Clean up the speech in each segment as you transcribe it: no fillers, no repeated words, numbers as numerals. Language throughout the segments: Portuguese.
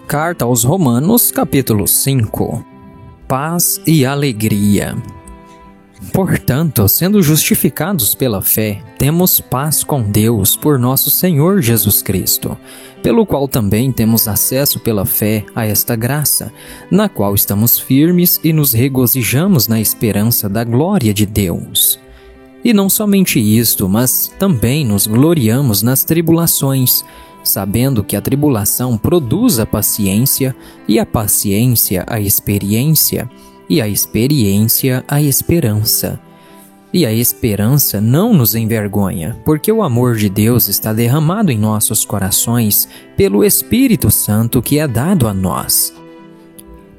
Carta aos Romanos, capítulo 5. Paz e alegria. Portanto, sendo justificados pela fé, temos paz com Deus por nosso Senhor Jesus Cristo, pelo qual também temos acesso pela fé a esta graça, na qual estamos firmes e nos regozijamos na esperança da glória de Deus. E não somente isto, mas também nos gloriamos nas tribulações, sabendo que a tribulação produz a paciência, e a paciência a experiência, e a experiência a esperança. E a esperança não nos envergonha, porque o amor de Deus está derramado em nossos corações pelo Espírito Santo que é dado a nós.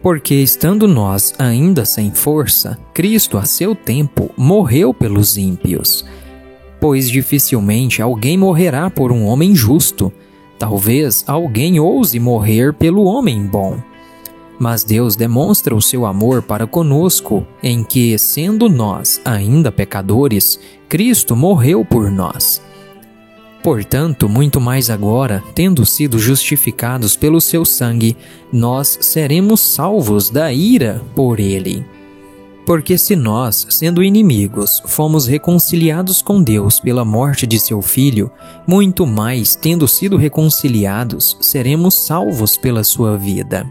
Porque, estando nós ainda sem força, Cristo, a seu tempo, morreu pelos ímpios. Pois dificilmente alguém morrerá por um homem justo. Talvez alguém ouse morrer pelo homem bom. Mas Deus demonstra o seu amor para conosco, em que, sendo nós ainda pecadores, Cristo morreu por nós. Portanto, muito mais agora, tendo sido justificados pelo seu sangue, nós seremos salvos da ira por ele. Porque se nós, sendo inimigos, fomos reconciliados com Deus pela morte de seu Filho, muito mais, tendo sido reconciliados, seremos salvos pela sua vida.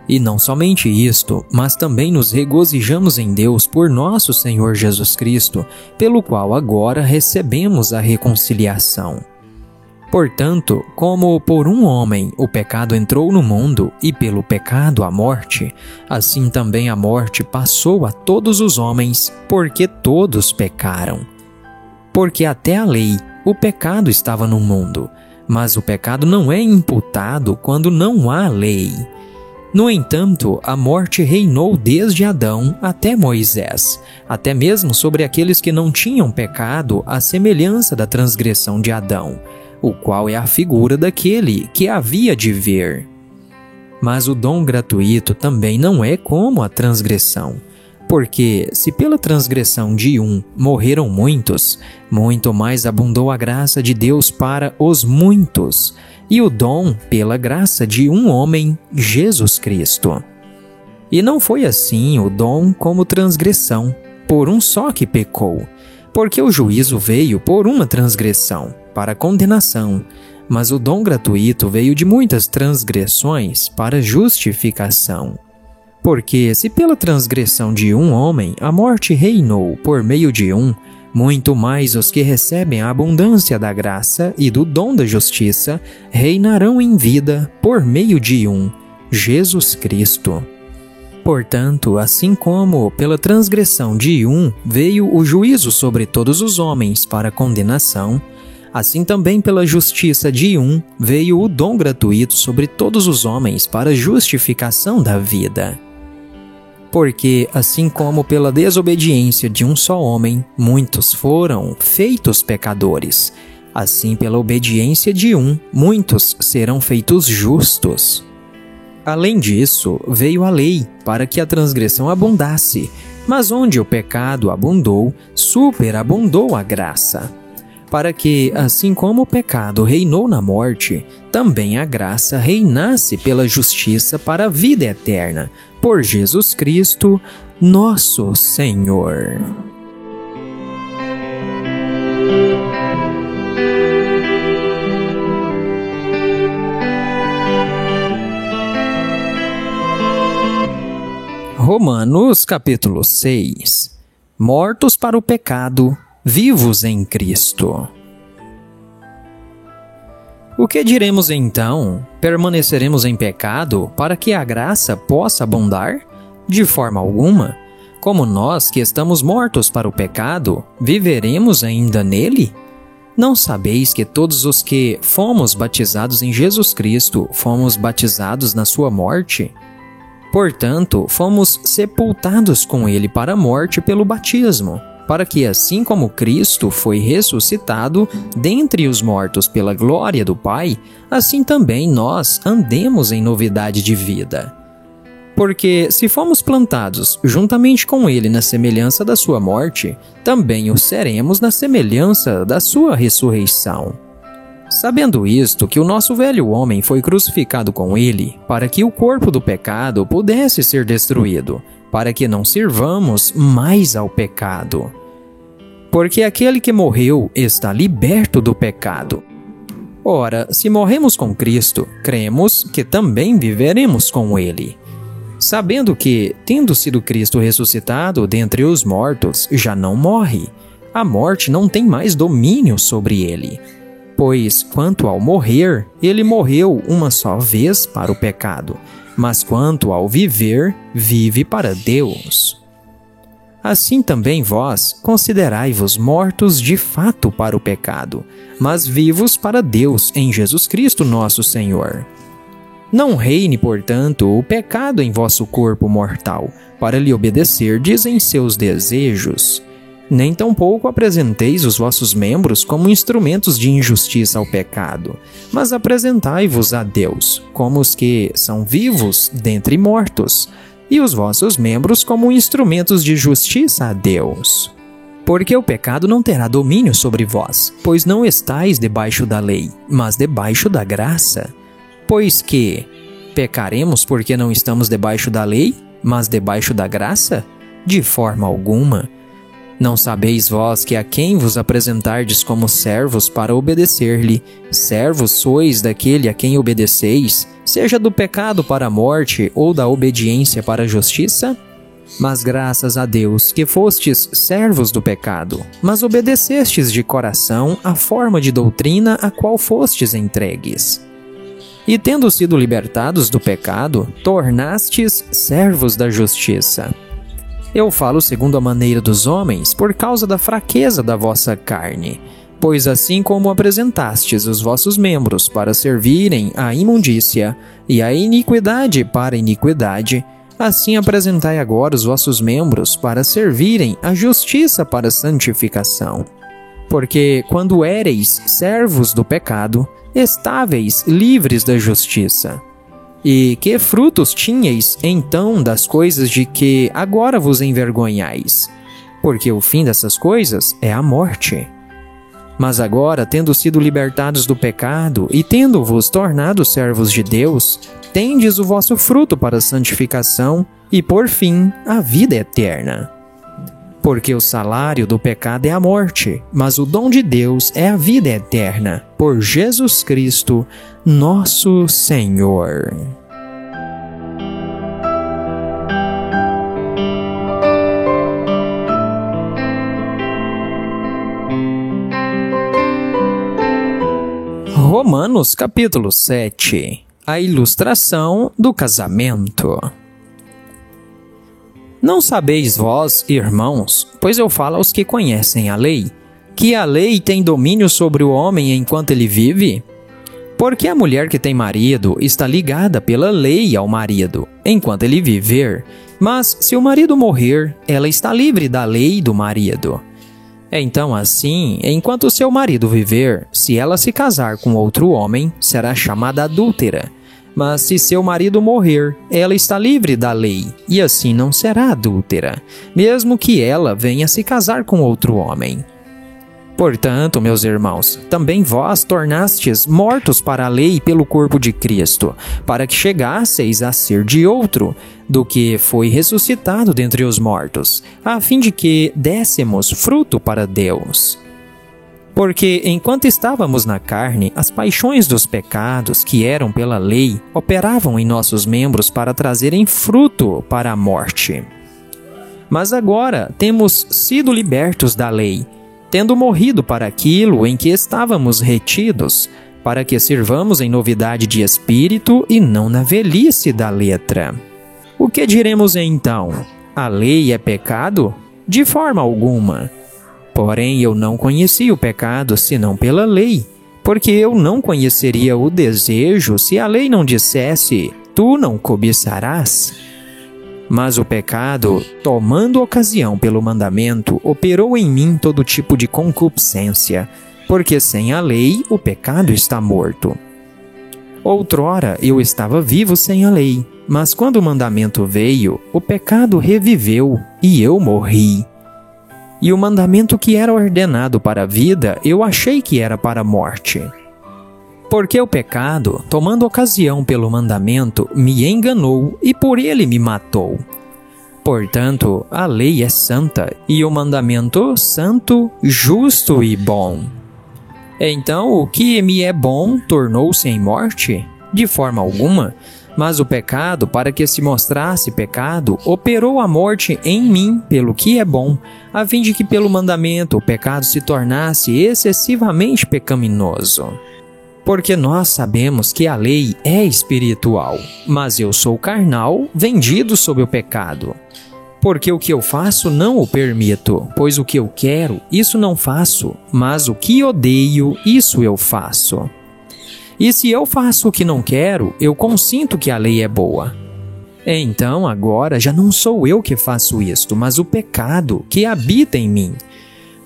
E não somente isto, mas também nos regozijamos em Deus por nosso Senhor Jesus Cristo, pelo qual agora recebemos a reconciliação. Portanto, como por um homem o pecado entrou no mundo, e pelo pecado a morte, assim também a morte passou a todos os homens, porque todos pecaram. Porque até a lei, o pecado estava no mundo, mas o pecado não é imputado quando não há lei. No entanto, a morte reinou desde Adão até Moisés, até mesmo sobre aqueles que não tinham pecado, à semelhança da transgressão de Adão, o qual é a figura daquele que havia de vir. Mas o dom gratuito também não é como a transgressão, porque se pela transgressão de um morreram muitos, muito mais abundou a graça de Deus para os muitos, e o dom pela graça de um homem, Jesus Cristo. E não foi assim o dom como transgressão, por um só que pecou, porque o juízo veio por uma transgressão, para condenação, mas o dom gratuito veio de muitas transgressões para justificação. Porque se pela transgressão de um homem a morte reinou por meio de um, muito mais os que recebem a abundância da graça e do dom da justiça reinarão em vida por meio de um, Jesus Cristo. Portanto, assim como pela transgressão de um veio o juízo sobre todos os homens para condenação, assim também pela justiça de um veio o dom gratuito sobre todos os homens para justificação da vida. Porque, assim como pela desobediência de um só homem, muitos foram feitos pecadores, assim pela obediência de um, muitos serão feitos justos. Além disso, veio a lei, para que a transgressão abundasse, mas onde o pecado abundou, superabundou a graça. Para que, assim como o pecado reinou na morte, também a graça reinasse pela justiça para a vida eterna, por Jesus Cristo, nosso Senhor. Romanos capítulo 6. Mortos para o pecado, vivos em Cristo. O que diremos então? Permaneceremos em pecado para que a graça possa abundar? De forma alguma. Como nós que estamos mortos para o pecado, viveremos ainda nele? Não sabeis que todos os que fomos batizados em Jesus Cristo fomos batizados na sua morte? Portanto, fomos sepultados com ele para a morte pelo batismo, para que assim como Cristo foi ressuscitado dentre os mortos pela glória do Pai, assim também nós andemos em novidade de vida. Porque se fomos plantados juntamente com ele na semelhança da sua morte, também o seremos na semelhança da sua ressurreição. Sabendo isto, que o nosso velho homem foi crucificado com ele, para que o corpo do pecado pudesse ser destruído, para que não sirvamos mais ao pecado. Porque aquele que morreu está liberto do pecado. Ora, se morremos com Cristo, cremos que também viveremos com ele. Sabendo que, tendo sido Cristo ressuscitado dentre os mortos, já não morre. A morte não tem mais domínio sobre ele. Pois, quanto ao morrer, ele morreu uma só vez para o pecado, mas quanto ao viver, vive para Deus. Assim também vós considerai-vos mortos de fato para o pecado, mas vivos para Deus em Jesus Cristo nosso Senhor. Não reine, portanto, o pecado em vosso corpo mortal, para lhe obedecerdes em seus desejos. Nem tampouco apresenteis os vossos membros como instrumentos de injustiça ao pecado, mas apresentai-vos a Deus, como os que são vivos dentre mortos, e os vossos membros como instrumentos de justiça a Deus. Porque o pecado não terá domínio sobre vós, pois não estáis debaixo da lei, mas debaixo da graça. Pois que pecaremos porque não estamos debaixo da lei, mas debaixo da graça? De forma alguma. Não sabeis vós que a quem vos apresentardes como servos para obedecer-lhe, servos sois daquele a quem obedeceis, seja do pecado para a morte ou da obediência para a justiça? Mas graças a Deus que fostes servos do pecado, mas obedecestes de coração a forma de doutrina a qual fostes entregues. E tendo sido libertados do pecado, tornastes servos da justiça. Eu falo segundo a maneira dos homens, por causa da fraqueza da vossa carne. Pois assim como apresentastes os vossos membros para servirem à imundícia, e a iniquidade para a iniquidade, assim apresentai agora os vossos membros para servirem à justiça para a santificação. Porque quando éreis servos do pecado, estáveis livres da justiça. E que frutos tinhais, então, das coisas de que agora vos envergonhais? Porque o fim dessas coisas é a morte. Mas agora, tendo sido libertados do pecado e tendo-vos tornado servos de Deus, tendes o vosso fruto para a santificação e, por fim, a vida eterna. Porque o salário do pecado é a morte, mas o dom de Deus é a vida eterna, por Jesus Cristo, nosso Senhor. Romanos capítulo 7. A ilustração do casamento. Não sabeis vós, irmãos, pois eu falo aos que conhecem a lei, que a lei tem domínio sobre o homem enquanto ele vive? Porque a mulher que tem marido está ligada pela lei ao marido, enquanto ele viver, mas se o marido morrer, ela está livre da lei do marido. Então assim, enquanto seu marido viver, se ela se casar com outro homem, será chamada adúltera. Mas se seu marido morrer, ela está livre da lei, e assim não será adúltera, mesmo que ela venha se casar com outro homem. Portanto, meus irmãos, também vós tornastes mortos para a lei pelo corpo de Cristo, para que chegasseis a ser de outro, do que foi ressuscitado dentre os mortos, a fim de que dessemos fruto para Deus. Porque, enquanto estávamos na carne, as paixões dos pecados que eram pela lei operavam em nossos membros para trazerem fruto para a morte. Mas agora temos sido libertos da lei, tendo morrido para aquilo em que estávamos retidos, para que sirvamos em novidade de espírito e não na velhice da letra. O que diremos então? A lei é pecado? De forma alguma. Porém, eu não conheci o pecado senão pela lei, porque eu não conheceria o desejo se a lei não dissesse, tu não cobiçarás. Mas o pecado, tomando ocasião pelo mandamento, operou em mim todo tipo de concupiscência, porque sem a lei o pecado está morto. Outrora eu estava vivo sem a lei, mas quando o mandamento veio, o pecado reviveu e eu morri. E o mandamento que era ordenado para a vida, eu achei que era para a morte. Porque o pecado, tomando ocasião pelo mandamento, me enganou e por ele me matou. Portanto, a lei é santa e o mandamento santo, justo e bom. Então, o que me é bom tornou-se em morte? De forma alguma. Mas o pecado, para que se mostrasse pecado, operou a morte em mim pelo que é bom, a fim de que pelo mandamento o pecado se tornasse excessivamente pecaminoso. Porque nós sabemos que a lei é espiritual, mas eu sou carnal, vendido sob o pecado. Porque o que eu faço não o permito, pois o que eu quero, isso não faço, mas o que odeio, isso eu faço. E se eu faço o que não quero, eu consinto que a lei é boa. Então agora já não sou eu que faço isto, mas o pecado que habita em mim.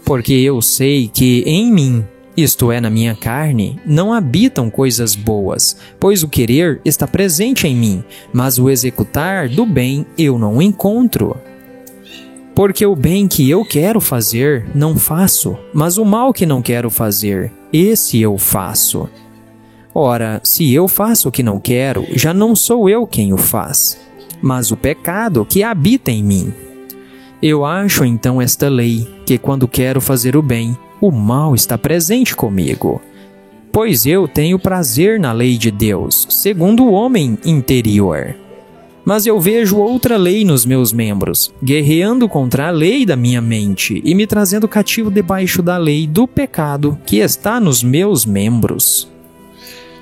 Porque eu sei que em mim, isto é, na minha carne, não habitam coisas boas, pois o querer está presente em mim, mas o executar do bem eu não encontro. Porque o bem que eu quero fazer, não faço, mas o mal que não quero fazer, esse eu faço. Ora, se eu faço o que não quero, já não sou eu quem o faz, mas o pecado que habita em mim. Eu acho então esta lei, que quando quero fazer o bem, o mal está presente comigo. Pois eu tenho prazer na lei de Deus, segundo o homem interior. Mas eu vejo outra lei nos meus membros, guerreando contra a lei da minha mente e me trazendo cativo debaixo da lei do pecado que está nos meus membros.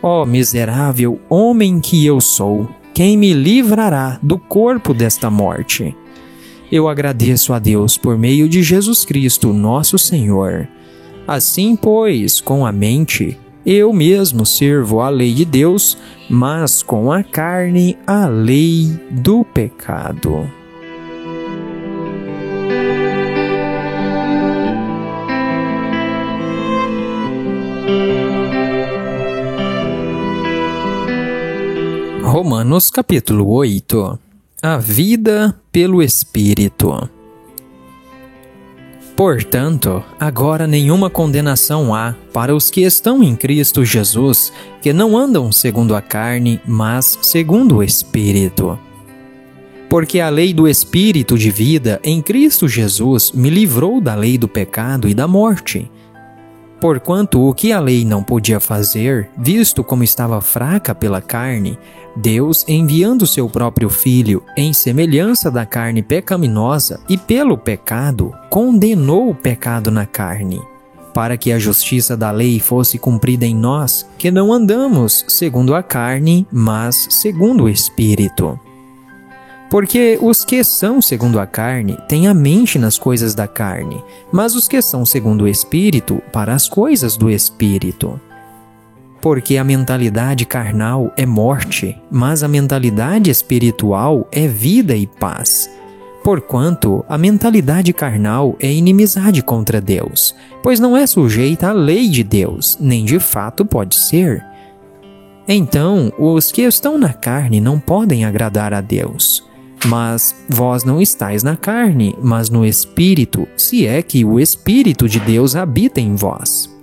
Ó miserável homem que eu sou, quem me livrará do corpo desta morte? Eu agradeço a Deus por meio de Jesus Cristo, nosso Senhor. Assim, pois, com a mente, eu mesmo sirvo a lei de Deus, mas com a carne, a lei do pecado. Romanos capítulo 8. A vida pelo Espírito. Portanto, agora nenhuma condenação há para os que estão em Cristo Jesus, que não andam segundo a carne, mas segundo o Espírito. Porque a lei do Espírito de vida em Cristo Jesus me livrou da lei do pecado e da morte. Porquanto o que a lei não podia fazer, visto como estava fraca pela carne, Deus, enviando seu próprio Filho em semelhança da carne pecaminosa e pelo pecado, condenou o pecado na carne, para que a justiça da lei fosse cumprida em nós, que não andamos segundo a carne, mas segundo o Espírito. Porque os que são segundo a carne têm a mente nas coisas da carne, mas os que são segundo o Espírito, para as coisas do Espírito. Porque a mentalidade carnal é morte, mas a mentalidade espiritual é vida e paz. Porquanto a mentalidade carnal é inimizade contra Deus, pois não é sujeita à lei de Deus, nem de fato pode ser. Então, os que estão na carne não podem agradar a Deus. Mas vós não estáis na carne, mas no Espírito, se é que o Espírito de Deus habita em vós.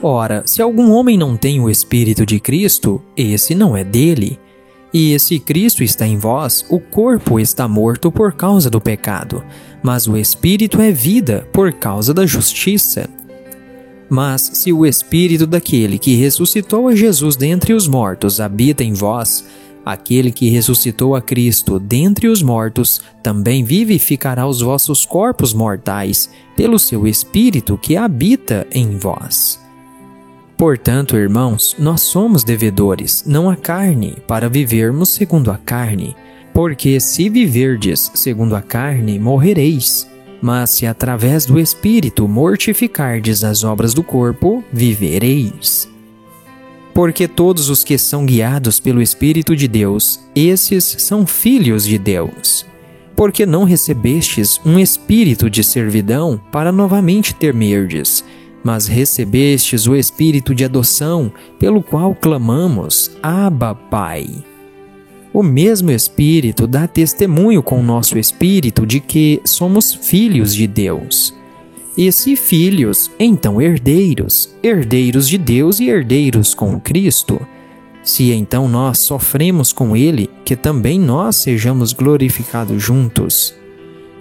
Ora, se algum homem não tem o Espírito de Cristo, esse não é dele. E se Cristo está em vós, o corpo está morto por causa do pecado, mas o Espírito é vida por causa da justiça. Mas se o Espírito daquele que ressuscitou a Jesus dentre os mortos habita em vós, aquele que ressuscitou a Cristo dentre os mortos também vivificará os vossos corpos mortais pelo seu Espírito que habita em vós. Portanto, irmãos, nós somos devedores, não à carne, para vivermos segundo a carne. Porque se viverdes segundo a carne, morrereis. Mas se através do Espírito mortificardes as obras do corpo, vivereis. Porque todos os que são guiados pelo Espírito de Deus, esses são filhos de Deus. Porque não recebestes um espírito de servidão para novamente temerdes, mas recebestes o Espírito de adoção, pelo qual clamamos, Abba, Pai. O mesmo Espírito dá testemunho com o nosso espírito de que somos filhos de Deus. E se filhos, então herdeiros, herdeiros de Deus e herdeiros com Cristo. Se então nós sofremos com Ele, que também nós sejamos glorificados juntos.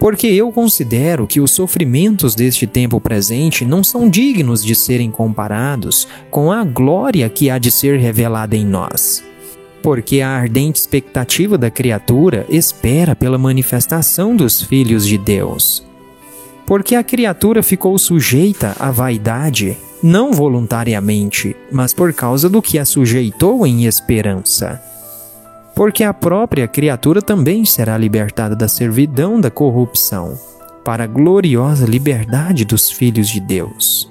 Porque eu considero que os sofrimentos deste tempo presente não são dignos de serem comparados com a glória que há de ser revelada em nós. Porque a ardente expectativa da criatura espera pela manifestação dos filhos de Deus. Porque a criatura ficou sujeita à vaidade, não voluntariamente, mas por causa do que a sujeitou em esperança. Porque a própria criatura também será libertada da servidão da corrupção, para a gloriosa liberdade dos filhos de Deus.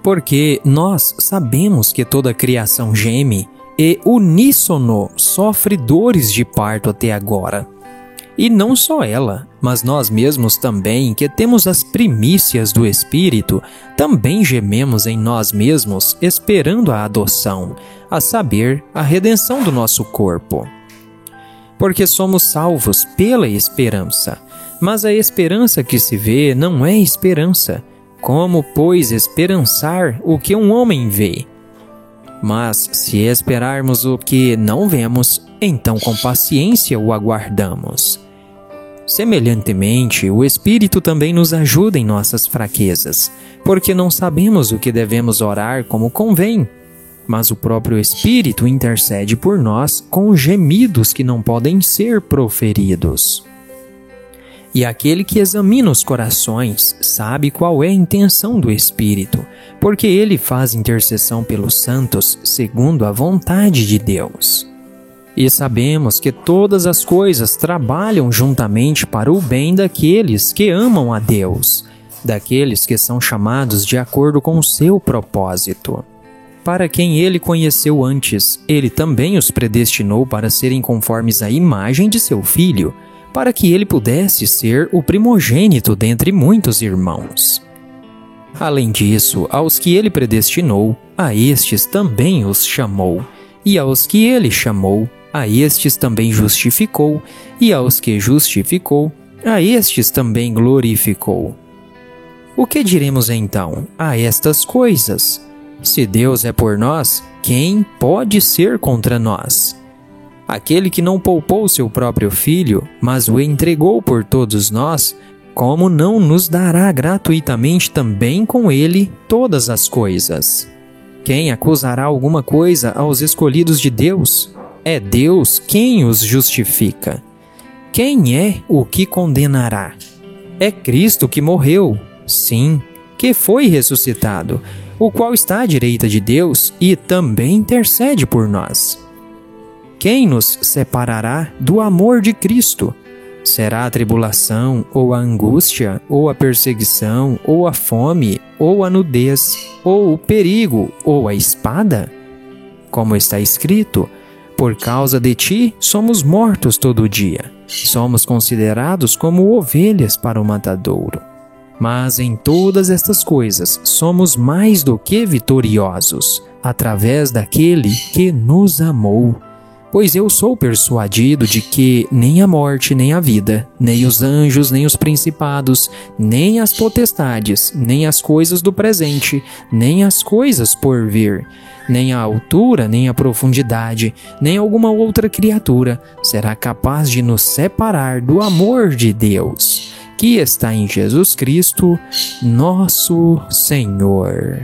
Porque nós sabemos que toda a criação geme e uníssono sofre dores de parto até agora. E não só ela, mas nós mesmos também, que temos as primícias do Espírito, também gememos em nós mesmos, esperando a adoção, a saber, a redenção do nosso corpo. Porque somos salvos pela esperança, mas a esperança que se vê não é esperança. Como, pois, esperançar o que um homem vê? Mas se esperarmos o que não vemos, então com paciência o aguardamos. Semelhantemente, o Espírito também nos ajuda em nossas fraquezas, porque não sabemos o que devemos orar como convém. Mas o próprio Espírito intercede por nós com gemidos que não podem ser proferidos. E aquele que examina os corações sabe qual é a intenção do Espírito, porque ele faz intercessão pelos santos segundo a vontade de Deus. E sabemos que todas as coisas trabalham juntamente para o bem daqueles que amam a Deus, daqueles que são chamados de acordo com o seu propósito. Para quem ele conheceu antes, ele também os predestinou para serem conformes à imagem de seu Filho, para que ele pudesse ser o primogênito dentre muitos irmãos. Além disso, aos que ele predestinou, a estes também os chamou, e aos que ele chamou, a estes também justificou, e aos que justificou, a estes também glorificou. O que diremos então a estas coisas? Se Deus é por nós, quem pode ser contra nós? Aquele que não poupou seu próprio Filho, mas o entregou por todos nós, como não nos dará gratuitamente também com ele todas as coisas? Quem acusará alguma coisa aos escolhidos de Deus? É Deus quem os justifica. Quem é o que condenará? É Cristo que morreu, sim, que foi ressuscitado, o qual está à direita de Deus e também intercede por nós. Quem nos separará do amor de Cristo? Será a tribulação, ou a angústia, ou a perseguição, ou a fome, ou a nudez, ou o perigo, ou a espada? Como está escrito, por causa de ti somos mortos todo dia, somos considerados como ovelhas para o matadouro. Mas em todas estas coisas somos mais do que vitoriosos, através daquele que nos amou. Pois eu sou persuadido de que nem a morte, nem a vida, nem os anjos, nem os principados, nem as potestades, nem as coisas do presente, nem as coisas por vir, nem a altura, nem a profundidade, nem alguma outra criatura será capaz de nos separar do amor de Deus, que está em Jesus Cristo, nosso Senhor.